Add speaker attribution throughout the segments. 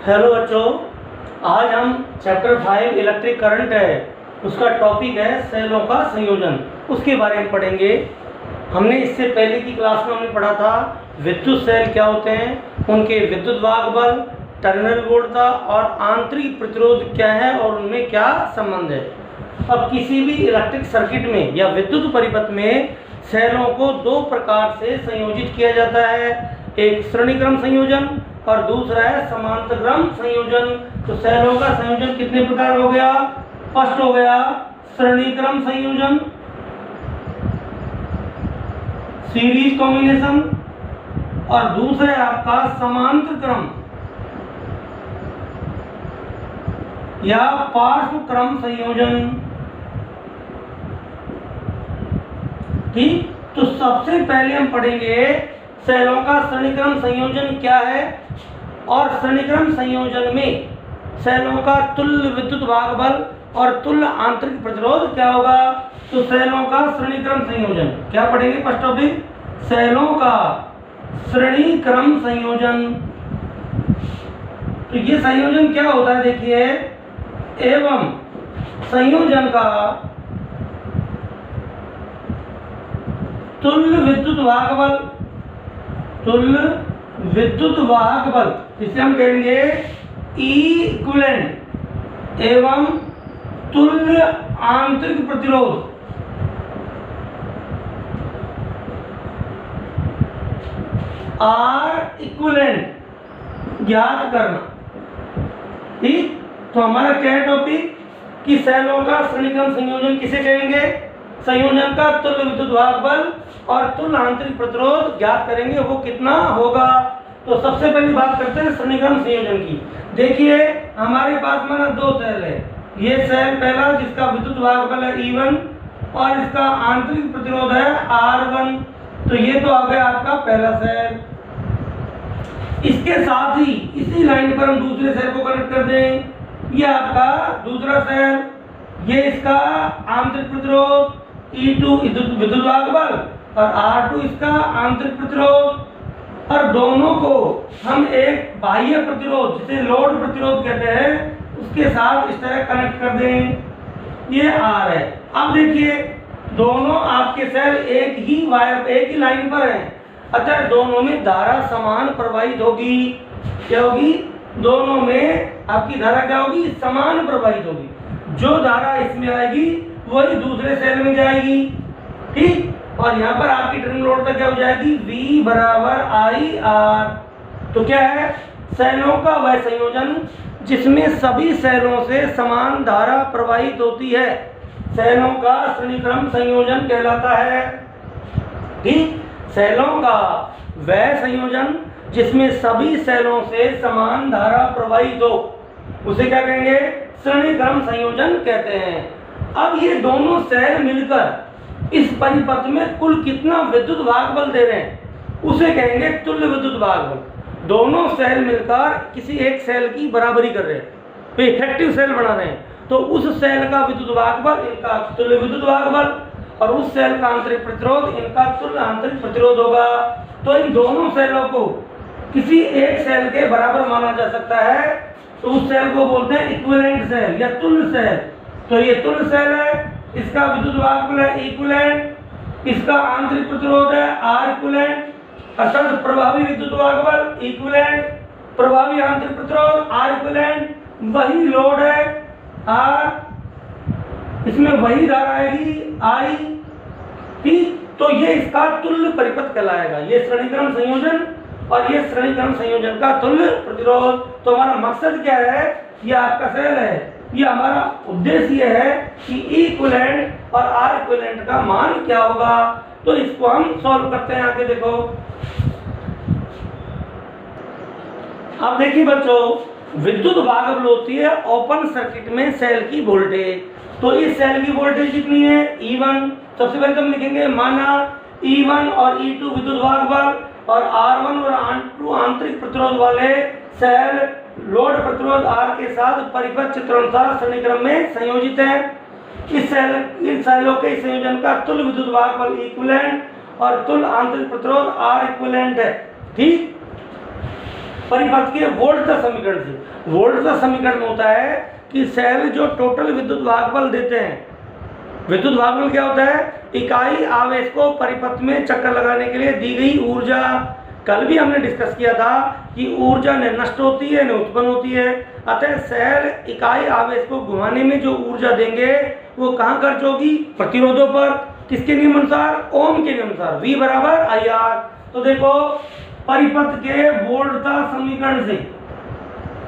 Speaker 1: Hello बच्चों, आज हम चैप्टर 5 इलेक्ट्रिक करंट है, उसका टॉपिक है सेलों का संयोजन। उसके बारे में पढ़ेंगे। हमने इससे पहले की क्लास में हमने पढ़ा था विद्युत सेल क्या होते हैं, उनके विद्युत वाहक बल, टर्मिनल वोल्टता और आंतरिक प्रतिरोध क्या है और उनमें क्या संबंध है। अब किसी भी इलेक्ट्रिक सर्किट में या विद्युत परिपथ में सेलों को दो प्रकार से संयोजित किया जाता है, एक श्रेणीक्रम संयोजन और दूसरा है समांतर क्रम संयोजन। तो सेलों का संयोजन कितने प्रकार हो गया? फर्स्ट हो गया श्रेणीक्रम संयोजन, सीरीज कॉम्बिनेशन, और दूसरा है आपका समांतर क्रम या पार्श्व क्रम संयोजन। ठीक, तो सबसे पहले हम पढ़ेंगे सेलों का श्रेणीक्रम संयोजन क्या है, और श्रेणीक्रम संयोजन में सेलों का तुल्य विद्युत वाहक बल और तुल्य आंतरिक प्रतिरोध क्या होगा। तो सेलों का श्रेणीक्रम संयोजन क्या पढ़ेंगे? फर्स्ट टॉपिक सेलों का श्रेणीक्रम संयोजन। तो ये संयोजन क्या होता है देखिए, एवं संयोजन का तुल्य विद्युत वाहक बल, तुल्य विद्युत वाहक बल जिसे हम कहेंगे इक्विवेलेंट, एवं तुल्य आंतरिक प्रतिरोध आर इक्विवेलेंट ज्ञात करना। ठीक, तो हमारा क्या है टॉपिक कि सेलों का श्रेणीक्रम संयोजन किसे कहेंगे? संयोजन का तुल्य विद्युत वाहक बल और तुल्य आंतरिक प्रतिरोध ज्ञात करेंगे, वो कितना होगा। तो सबसे पहली बात करते हैं श्रेणीक्रम संयोजन की। देखिए हमारे पास में ना दो सेल है, ये सेल पहला जिसका विद्युत वाहक बल है E1 और इसका आंतरिक प्रतिरोध है R1। तो ये तो आ गया आपका पहला सेल। इसके साथ ही इसी लाइन पर हम दूसरे सेल को कनेक्ट कर दें, ये आपका दूसरा सेल, ये इसका आंतरिक प्रतिरोध E2 विद्युत वाहक बल और R2 इसका आंतरिक प्रतिरोध, और दोनों को हम एक बाह्य प्रतिरोध जिसे लोड प्रतिरोध कहते हैं उसके साथ इस तरह कनेक्ट कर दें। ये R है। अब देखिए दोनों आपके सेल एक ही वायर एक ही लाइन पर हैं, अतः दोनों में धारा समान प्रवाहित होगी। क्या होगी? दोनों में आपकी धारा क्या होगी? समान प्रवाहित होगी। जो धारा इसमें आएगी वही दूसरे सेल में जाएगी। ठीक, और यहाँ पर आपकी टर्मिनल वोल्टता क्या हो जाएगी? V बराबर IR। तो क्या है? सेलों का वह संयोजन जिसमें सभी सेलों से समान धारा प्रवाहित होती है, सेलों का श्रेणीक्रम संयोजन कहलाता है। ठीक, सेलों का वह संयोजन जिसमें सभी सेलों से समान धारा प्रवाहित हो उसे क्या कहेंगे? श्रेणीक्रम संयोजन कहते हैं। अब ये दोनों सेल मिलकर इस परिपथ में कुल कितना विद्युत वाहक बल दे रहे हैं उसे कहेंगे तुल्य विद्युत वाहक बल। दोनों सेल मिलकर किसी एक सेल की बराबरी कर रहे हैं, तो इफेक्टिव सेल बना रहे हैं, तो उस सेल का विद्युत वाहक बल इनका तुल्य विद्युत वाहक बल, और उस सेल का आंतरिक प्रतिरोध इनका तुल्य आंतरिक प्रतिरोध होगा। तो इन दोनों सेलों को किसी एक सेल के बराबर माना जा सकता है, तो उस सेल को बोलते हैं इक्विवेलेंट सेल या तुल्य सेल। तो ये तुल्य सेल है, इसका विद्युत वाहक बल है इक्विवेलेंट, इसका आंतरिक प्रतिरोध है R इक्विवेलेंट, अर्थात प्रभावी विद्युत वाहक बल इक्विवेलेंट, प्रभावी आंतरिक प्रतिरोध R इक्विवेलेंट, वही लोड है R, इसमें वही धारा आएगी I। ठीक, तो ये इसका तुल्य परिपथ कहलाएगा। ये श्रेणीक्रम संयोजन और ये श्रेणीक्रम संयोजन का तुल्य प्रतिरोध। तो हमारा मकसद क्या है? ये आपका सेल है, ये हमारा उद्देश्य ये है कि इक्विवेलेंट और R इक्विवेलेंट का मान क्या होगा। तो इसको हम सॉल्व करते हैं। आगे देखो, अब देखिए बच्चों, विद्युत वाहक बल होती है ओपन सर्किट में सेल की वोल्टेज। तो इस सेल की वोल्टेज कितनी है? E1। सबसे पहले हम लिखेंगे माना E1 और E2 विद्युत वाहक बल और R1 और R2 आंतरिक प्रतिरोध वाले सेल लोड प्रतिरोध R के साथ परिपथ चित्रानुसार श्रेणीक्रम में संयोजित है। इन सेलों के संयोजन का तुल्य विद्युत वाहक बल इक्विवेलेंट और तुल्य आंतरिक प्रतिरोध R इक्विवेलेंट है। ठीक, परिपथ के वोल्टता समीकरण से। वोल्टता समीकरण में होता है कि सेल जो टोटल विद्युत भागबल देते हैं, विद्युत भागबल क्या होता है, इकाई आवेश को परिपथ में चक्कर लगाने के लिए दी गई ऊर्जा। कल भी हमने डिस्कस किया था कि ऊर्जा न नष्ट होती है न उत्पन्न होती है, अतः सेल इकाई आवेश को घुमाने में जो ऊर्जा देंगे वो कहाँ खर्च होगी, प्रतिरोधों पर। किसके नियम अनुसार, ओम के नियम अनुसार, V बराबर IR। तो देखो परिपथ के वोल्टता समीकरण से,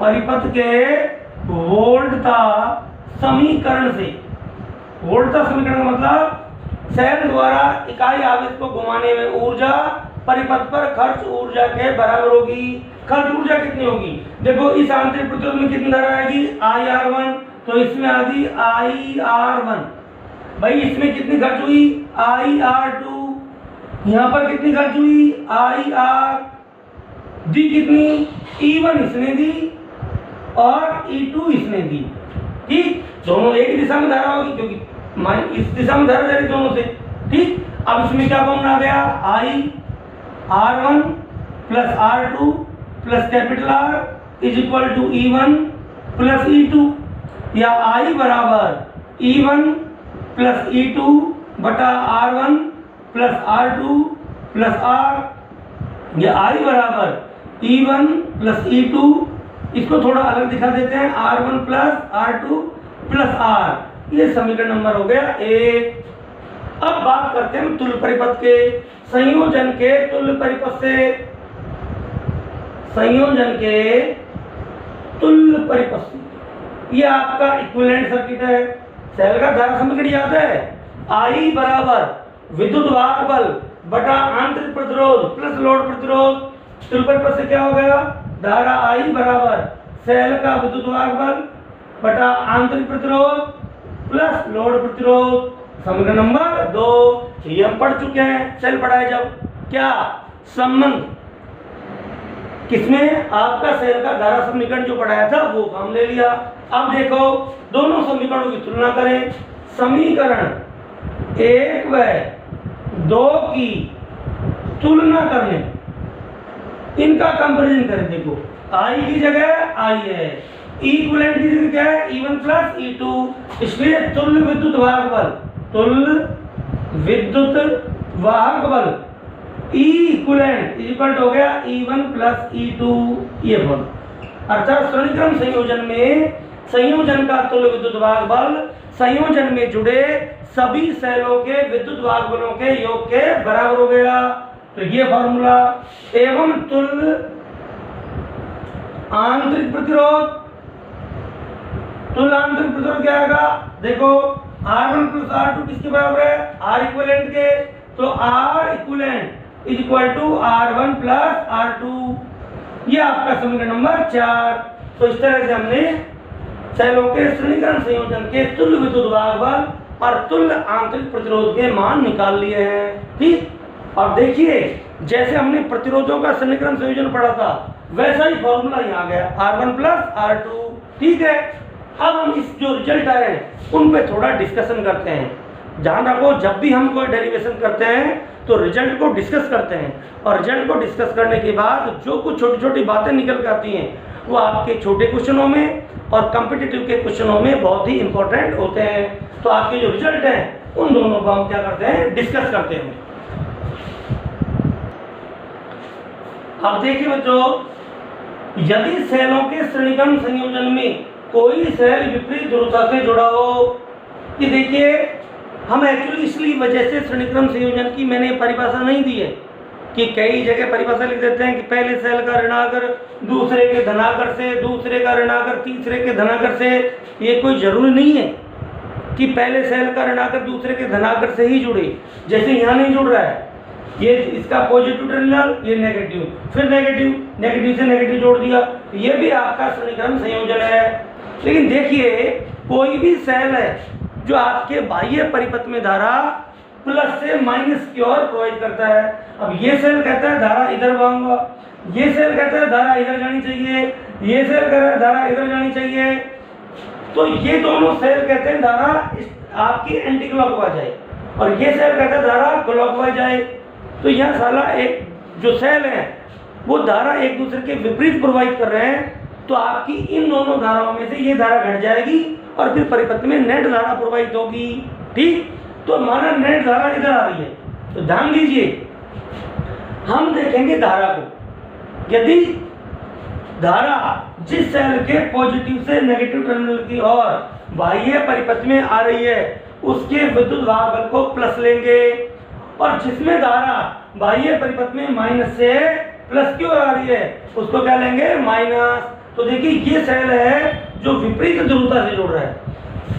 Speaker 1: परिपथ के वोल्टता समीकरण से, वोल्टता समीकरण का मतलब सेल द्वारा इकाई आवेश को घुमाने में ऊर्जा परिपथ पर खर्च ऊर्जा के बराबर होगी। खर्च ऊर्जा कितनी होगी, देखो इस आंतरिक प्रतिरोध में कितनी धारा आएगी, IR1, तो इसमें आ गई IR1। भाई इसमें कितनी खर्च हुई, IR2, यहाँ पर कितनी खर्च हुई, IR दी कितनी, E1 इसने दी और E2 इसने दी। ठीक, दोनों एक ही दिशा में धारा होगी क्योंकि इस दिशा में धारा जा रही दोनों से। ठीक, अब इसमें क्या फॉर्मूला आ गया, IR1 plus R2 plus capital R is equal to E1 plus E2, या I बराबर E1 प्लस E2 बटा R1 plus R2 plus R, या I बराबर E1 प्लस E2, इसको थोड़ा अलग दिखा देते हैं, R1 plus R2 plus R। ये समीकरण नंबर हो गया 1। अब बात करते हैं तुल्य परिपथ के, संयोजन के तुल्य परिपथ से, संयोजन के तुल्य परिपथ से। ये आपका इक्विवेलेंट सर्किट है। सेल का धारा समीकरण याद है, I बराबर विद्युत वाहक बल बटा आंतरिक प्रतिरोध प्लस लोड प्रतिरोध। तुल्य परिपथ से क्या हो गया, धारा I बराबर सेल का विद्युत वाहक बल बटा आंतरिक प्रतिरोध प्लस लोड प्रतिरोध। समीकरण नंबर 2 ये हम पढ़ चुके हैं, सेल पढ़ाए जब, क्या संबंध किसमें, आपका सेल का धारा समीकरण जो पढ़ाया था वो काम ले लिया। अब देखो दोनों समीकरणों की तुलना करें, समीकरण 1 व 2 की तुलना करने, इनका कंपैरिजन करें। देखो I की जगह I है, इक्विवेलेंट की जगह क्या है, E1 प्लस E2, इसलिए तुल्य विद्युत वाहक बल, तुल्य विद्युत वाहक बल E इक्विवेलेंट इक्वल हो गया E1 प्लस E2, ये बल। अर्थात श्रेणीक्रम संयोजन में संयोजन का तुल्य विद्युत वाहक बल संयोजन में जुड़े सभी सेलों के विद्युत वाहक बलों के योग के बराबर हो गया। तो ये फॉर्मूला। एवं तुल्य आंतरिक प्रतिरोध, तुल्य आंतरिक प्रतिरोध क्या आएगा, देखो R1 प्लस R2 किसके बराबर है, R इक्विवेलेंट के, तो R equivalent is equal to R1 plus R2। ये आपका समीकरण नंबर 4। तो इस तरह से हमने सेलों के श्रेणीकरण संयोजन के तुल्य विद्युत वाहक बल और तुल्य आंतरिक प्रतिरोध के मान निकाल लिए हैं। ठीक, और देखिए जैसे हमने प्रतिरोधों का श्रेणीकरण संयोजन पढ़ा था वैसा ही फॉर्मूला यहाँ आ गया, R1 प्लस R2। ठीक है, अब हम इस जो रिजल्ट आए हैं उन पे थोड़ा डिस्कशन करते हैं। ध्यान रखो जब भी हम कोई डेरिवेशन करते हैं तो रिजल्ट को डिस्कस करते हैं, और रिजल्ट को डिस्कस करने के बाद जो कुछ छोटी छोटी बातें निकल कर आती हैं वो आपके छोटे क्वेश्चनों में और कॉम्पिटिटिव के क्वेश्चनों में बहुत ही इंपॉर्टेंट होते हैं। तो आपके जो रिजल्ट हैं उन दोनों को हम क्या करते हैं, डिस्कस करते हैं। अब देखिए बच्चों, यदि सेलों के श्रेणीक्रम संयोजन में कोई सेल विपरीत ध्रुवता से जुड़ा हो, कि देखिए हम एक्चुअली इसलिए वजह से श्रेणीक्रम संयोजन की मैंने परिभाषा नहीं दी है कि कई जगह परिभाषा लिख देते हैं कि पहले सेल का ऋणाकर दूसरे के धनाकर से, दूसरे का ऋणाकर तीसरे के धनाकर से। ये कोई जरूरी नहीं है कि पहले सेल का ऋणाकर दूसरे के धनाकर से ही जुड़े, जैसे यहाँ नहीं जुड़ रहा है। ये इसका पॉजिटिव टर्मिनल, ये नेगेटिव, फिर नेगेटिव, नेगेटिव से नेगेटिव जोड़ दिया, ये भी आपका श्रेणीक्रम संयोजन है। लेकिन देखिए कोई भी सेल है जो आपके बाह्य परिपथ में धारा प्लस से माइनस की ओर प्रोवाइड करता है। अब ये सेल कहता है धारा इधर बहाऊंगा, ये सेल कहता है धारा इधर जानी चाहिए, ये सेल कहता है धारा इधर जानी चाहिए। तो ये दोनों सेल कहते हैं धारा आपकी एंटी क्लॉकवाइज जाए, और ये सेल कहता है धारा क्लॉकवाइज जाए। तो यह साला एक जो सेल है वो धारा एक दूसरे के विपरीत प्रवाहित कर रहे हैं, तो आपकी इन दोनों धाराओं में से ये धारा घट जाएगी और फिर परिपथ में नेट धारा प्रवाहित होगी। ठीक, तो हमारा नेट धारा इधर आ रही है, तो ध्यान दीजिए हम देखेंगे धारा को। यदि धारा जिस सेल के पॉजिटिव से नेगेटिव टर्मिनल की ओर बाह्य परिपथ में आ रही है उसके विद्युत भागफल को प्लस लेंगे, और जिसमें धारा बाह्य परिपथ में माइनस से प्लस की ओर आ रही है उसको क्या लेंगे, माइनस। तो देखिए ये सेल है जो विपरीत ध्रुवता से जोड़ रहा है।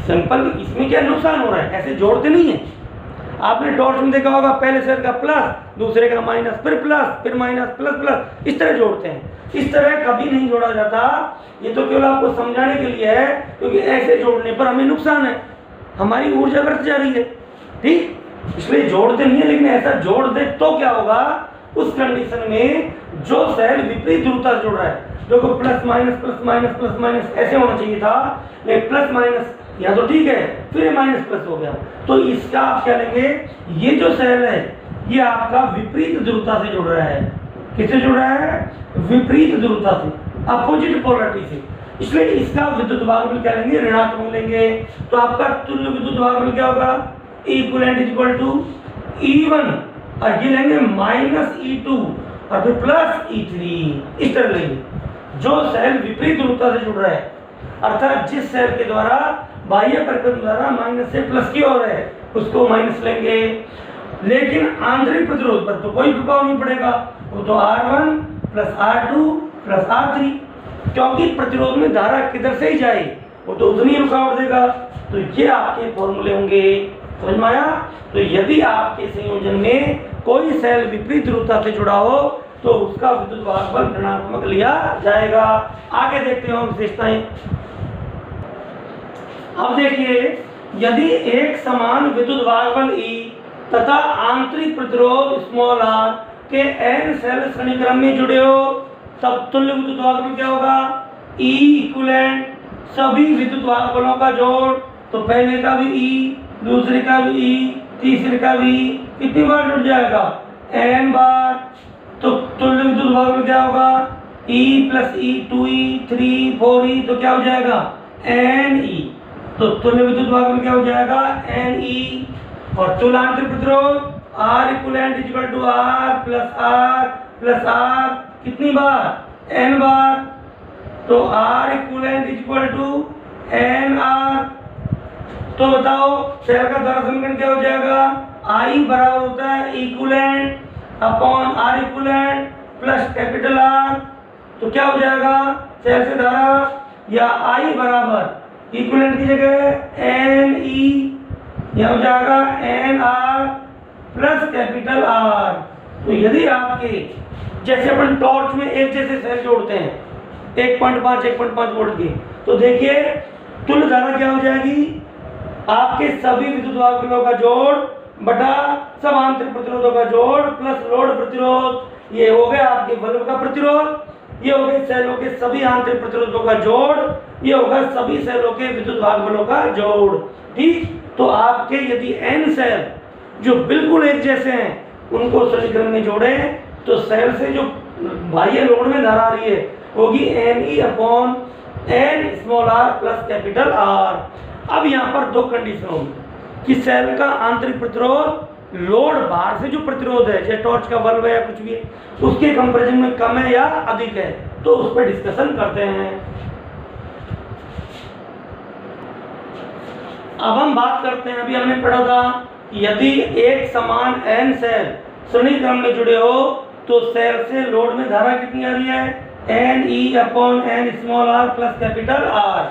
Speaker 1: सिंपल, इसमें क्या नुकसान हो रहा है, ऐसे जोड़ते नहीं है। आपने टॉर्च में देखा होगा, पहले सेल का प्लस, दूसरे का माइनस, फिर प्लस, फिर माइनस, प्लस प्लस, इस तरह जोड़ते हैं। इस तरह कभी नहीं जोड़ा जाता। ये तो केवल आपको समझाने के लिए है, क्योंकि ऐसे जोड़ने पर हमें नुकसान है, हमारी ऊर्जा व्यर्थ जा रही है। ठीक, इसलिए जोड़ते नहीं है। लेकिन ऐसा जोड़ दे तो क्या होगा, उस कंडीशन में जो सेल विपरीत ध्रुवता से जुड़ रहा है, देखो plus minus plus minus plus minus ऐसे होना चाहिए था, लेकिन प्लस माइनस या तो ठीक है, फिर माइनस प्लस हो गया, तो इसका आप क्या लेंगे, ये जो सेल है ये आपका विपरीत ध्रुवता से जुड़ रहा है। किससे जुड़ रहा है, विपरीत ध्रुवता से, अपोजिट पोलरिटी से। इसलिए इसका विद्युत भागफल क्या लेंगे, ऋणात्मक लेंगे। तो आपका तुल्य विद्युत भागफल क्या होगा, equivalent is equal to E1, और ये लेंगे माइनस E2 और फिर प्लस E3। इस तरह लेंगे। जो सेल विपरीत ध्रुवता से जुड़ रहा है, अर्थात जिस सेल के द्वारा बाह्य परिपथ द्वारा माइनस से प्लस की ओर है उसको माइनस लेंगे। लेकिन आंतरिक प्रतिरोध पर तो कोई प्रभाव नहीं पड़ेगा, वो तो R1 plus R2 plus R3, क्योंकि प्रतिरोध में धारा किधर से ही जाए वो तो उतनी रुकावट देगा। तो ये आपके फॉर्मूले होंगे, समझ में आया। तो यदि आपके संयोजन में कोई सेल विपरीत ध्रुवता से जुड़ा हो तो उसका विद्युत भागफल ऋणात्मक लिया जाएगा। आगे देखते हैं विशेषताएं। अब देखिए, यदि एक समान विद्युत भागफल E तथा आंतरिक प्रतिरोध स्मॉल r के n सेल श्रेणी क्रम में जुड़े हो, तब तुल्य विद्युत भागफल क्या होगा, E इक्विवेलेंट सभी विद्युत भागफलों का जोड़। तो पहले का भी E, दूसरे का भी E, तीसरे का भी, कितनी बार जुड़ जाएगा, n बार। तो तुल्य विद्युत भागफल क्या होगा, E plus E 2E 3 4E, तो क्या हो जाएगा, NE। तो तुल्य विद्युत भागफल क्या हो जाएगा, NE। और तुल्य आंतरिक प्रतिरोध R equivalent is equal to R plus R कितनी बार, N बार। तो R equivalent is equal to NR। तो बताओ सेल का धारा समीकरण क्या हो जाएगा, I बराबर होता है equivalent upon R equivalent plus capital R। तो क्या हो जाएगा, सेल से धारा या I बराबर इक्विवेलेंट की जगह NE, यह हो जाएगा NR प्लस कैपिटल R। तो यदि आपके जैसे अपन टॉर्च में एक जैसे सेल जोड़ते हैं 1.5 वोल्ट की, तो देखिए तुल्य धारा क्या हो जाएगी, आपके सभी विद्युत भागफलों का जोड़ बटा सब आंतरिक प्रतिरोधों का जोड़ प्लस लोड प्रतिरोध। ये हो गया आपके बल्ब का प्रतिरोध, ये हो गए सेलों के सभी आंतरिक प्रतिरोधों का जोड़, ये होगा सभी सेलों के विद्युत भागफलों का जोड़। ठीक, तो आपके यदि n सेल जो बिल्कुल एक जैसे हैं उनको श्रेणी क्रम में जोड़े तो सेल से जो बाह्य लोड में धारा आ रही है होगी NE upon N small r plus capital R। अब यहाँ पर दो कंडीशन होगी कि सेल का आंतरिक प्रतिरोध लोड बाहर से जो प्रतिरोध है, जैसे टॉर्च का बल्ब है या कुछ भी है, उसके कंपैरिजन में कम है या अधिक है, तो उस पर डिस्कशन करते हैं। अब हम बात करते हैं, अभी हमने पढ़ा था यदि एक समान n सेल श्रेणी क्रम में जुड़े हो तो सेल से लोड में धारा कितनी आ रही है, NE upon N small r plus capital R।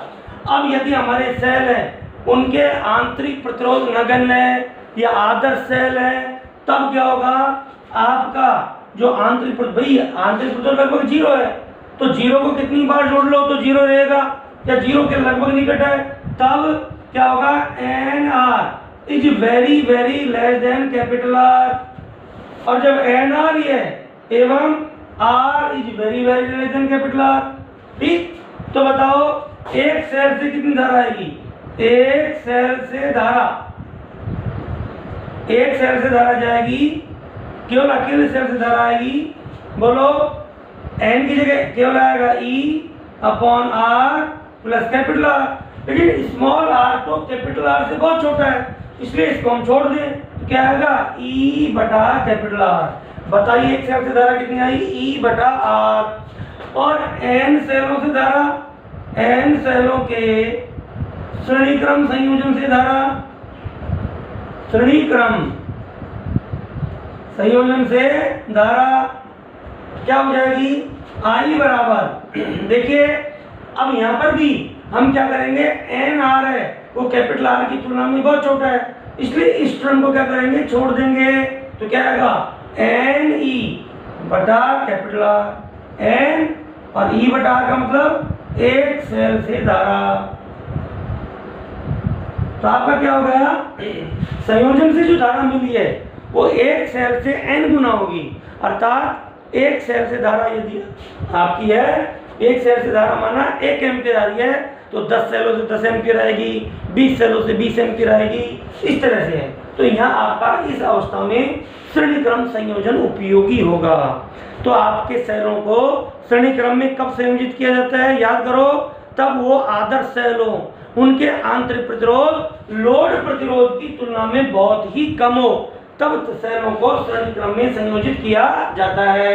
Speaker 1: अब यदि हमारे सेल हैं उनके आंतरिक प्रतिरोध नगण्य है या आदर्श सेल है, तब क्या होगा, आपका जो आंतरिक प्रतिरोध लगभग 0 है, तो 0 को कितनी बार जोड़ लो तो 0 रहेगा, या 0 के लगभग निकट है, तब क्या होगा, NR is very very less than capital R। और जब NR ही है एवं R is very very less than capital R। ठीक, तो बताओ एक सेल से कितनी धारा आएगी, एक सेल से धारा जाएगी, केवल अकेले सेल से धारा आएगी, बोलो एन की जगह केवल आएगा E upon R plus capital R, लेकिन स्मॉल आर तो कैपिटल आर से बहुत छोटा है, इसलिए इसको हम छोड़ दें। तो क्या आएगा ई बटा कैपिटल आर। बताइए एक सेल से धारा कितनी आई, ई बटा आर। और एन सेलों से धारा, एन सेलों के श्रेणीक्रम संयोजन से धारा, श्रेणीक्रम संयोजन से धारा क्या हो जाएगी, आई बराबर। देखिए अब यहां पर भी हम क्या करेंगे, एन आर है वो कैपिटल आर की तुलना में बहुत छोटा है, इसलिए इस टर्म को क्या करेंगे, छोड़ देंगे। तो क्या आएगा एन ई बटा कैपिटल आर, एन और ई बटा आर का मतलब एक सेल से धारा। तो आपका क्या हो गया, संयोजन से जो धारा मिली है वो एक सेल से n गुना होगी, अर्थात एक सेल से धारा यदि आपकी है, एक सेल से धारा माना 1 एम्पीयर आ रही है तो 10 सेलों से 10 एम्पीयर आएगी, 20 सेलों से 20 एम्पीयर आएगी, इस तरह से है। तो यहाँ आपका इस अवस्था में श्रेणीक्रम संयोजन उपयोगी होगा। तो आपके सेलों को श्रेणीक्रम में कब संयोजित किया जाता है, याद करो, तब वो आदर्श सेल हो, उनके आंतरिक प्रतिरोध लोड प्रतिरोध की तुलना में बहुत ही कम हो, तब सेलों को श्रेणीक्रम में संयोजित किया जाता है।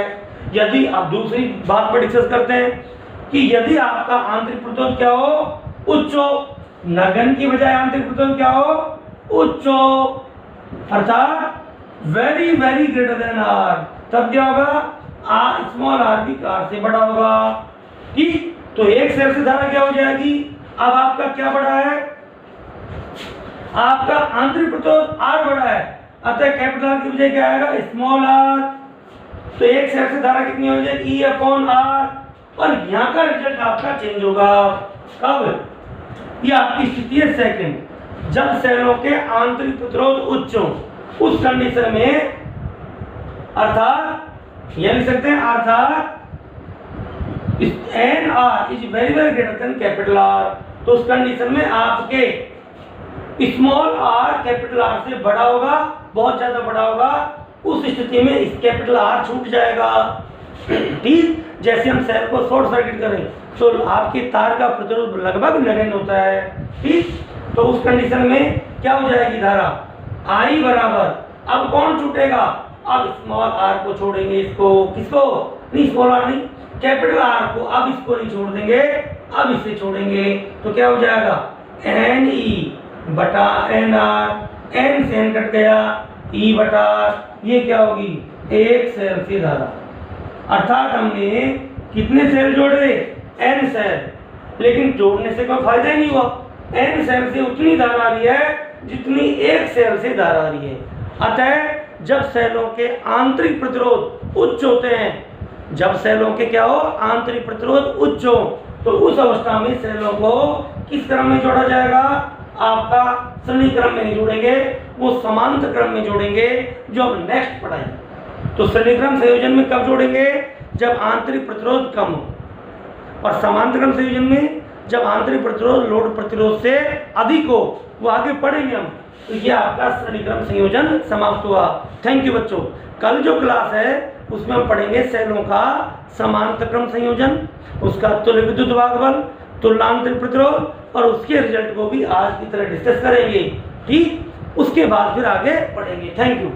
Speaker 1: यदि आप दूसरी बात पर डिस्कस करते हैं कि यदि आपका आंतरिक प्रतिरोध क्या हो, उच्च हो, नगण्य की बजाय आंतरिक प्रतिरोध क्या हो, उच्च हो, अर्थात very very greater than R, तब क्या होगा, आर स्मॉल आर भी आर से बड़ा होगा। ठीक, तो एक सेल से धारा क्या हो जाएगी, अब आपका क्या बड़ा है, आपका आंतरिक प्रतिरोध आर बड़ा है, अतः कैपिटल आर की बजाय क्या आएगा, स्मॉल आर। तो एक सेल से धारा कितनी हो जाएगी, ई अपॉन आर, और यहाँ का रिजल्ट आपका चेंज होगा। कब, ये आपकी स्थिति है सेकंड, जब सेलों के आंतरिक प्रतिरोध उच्च हो, उस कंडीशन में, अर्थात ये लिख सकते हैं, अर्थात N R is very very greater than capital R. तो उस कंडीशन में आपके स्मॉल आर कैपिटल आर से बड़ा होगा, बहुत ज्यादा बड़ा होगा, उस स्थिति में इस कैपिटल आर छूट जाएगा। ठीक, जैसे हम सेल को शॉर्ट सर्किट करें तो आपके तार का प्रतिरोध लगभग नगण्य होता है। ठीक, तो उस कंडीशन में क्या हो जाएगी धारा, आई बराबर, अब कौन छूटेगा, अब स्मॉल आर को छोड़ेंगे, इसको, किसको नहीं, स्मॉल आर नहीं, कैपिटल आर को, अब इसको नहीं छोड़ देंगे, अब इसे छोड़ेंगे। तो क्या हो जाएगा, एन ई बटा एन आर, एन से एन कट गया, ई बटा, ये क्या होगी, एक सेल से धारा, अर्थात हमने कितने सेल जोड़े, एन सेल, लेकिन जोड़ने से कोई फायदा ही नहीं हुआ। एन सेल से उतनी धारा आ रही है जितनी एक सेल से धारा आ रही है। अतः जब सेलों के आंतरिक प्रतिरोध उच्च होते हैं, जब सेलों के क्या हो, आंतरिक प्रतिरोध उच्च हो, तो उस अवस्था में सेलों को किस क्रम में जोड़ा जाएगा, आपका श्रेणी क्रम में नहीं जोड़ेंगे, वो समांतर क्रम में जोड़ेंगे, जो हम नेक्स्ट पढ़ाएंगे। तो श्रेणी क्रम संयोजन में कब जोड़ेंगे, जब आंतरिक प्रतिरोध कम हो, और समांतर क्रम संयोजन में जब आंतरिक प्रतिरोध लोड प्रतिरोध से अधिक हो, वो आगे पढ़ेंगे हम। तो ये आपका श्रेणी क्रम संयोजन समाप्त हुआ। थैंक यू बच्चों। कल जो क्लास है उसमें हम पढ़ेंगे सेलों का समांतर क्रम संयोजन, उसका तुल्य विद्युत भागबल, तुलनांतरिक प्रतिरोध, और उसके रिजल्ट को भी आज की तरह डिस्कस करेंगे। ठीक, उसके बाद फिर आगे पढ़ेंगे। Thank you.